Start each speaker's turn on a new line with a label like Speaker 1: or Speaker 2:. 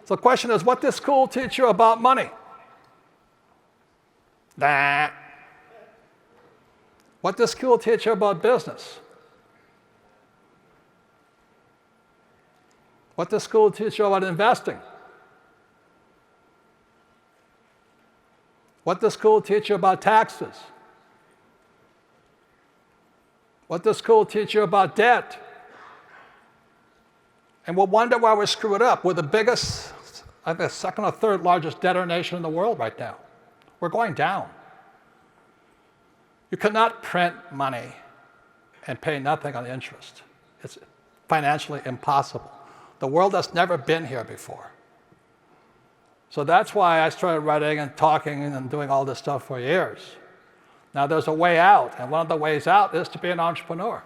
Speaker 1: So the question is, what does school teach you about money? Nah. What does school teach you about business? What does school teach you about investing? What does school teach you about taxes? What does school teach you about debt? And we'll wonder why we're screwed up. We're the biggest, I think, the second or third largest debtor nation in the world right now. We're going down. You cannot print money and pay nothing on interest. It's financially impossible. The world has never been here before. So that's why I started writing and talking and doing all this stuff for years. Now there's a way out, and one of the ways out is to be an entrepreneur.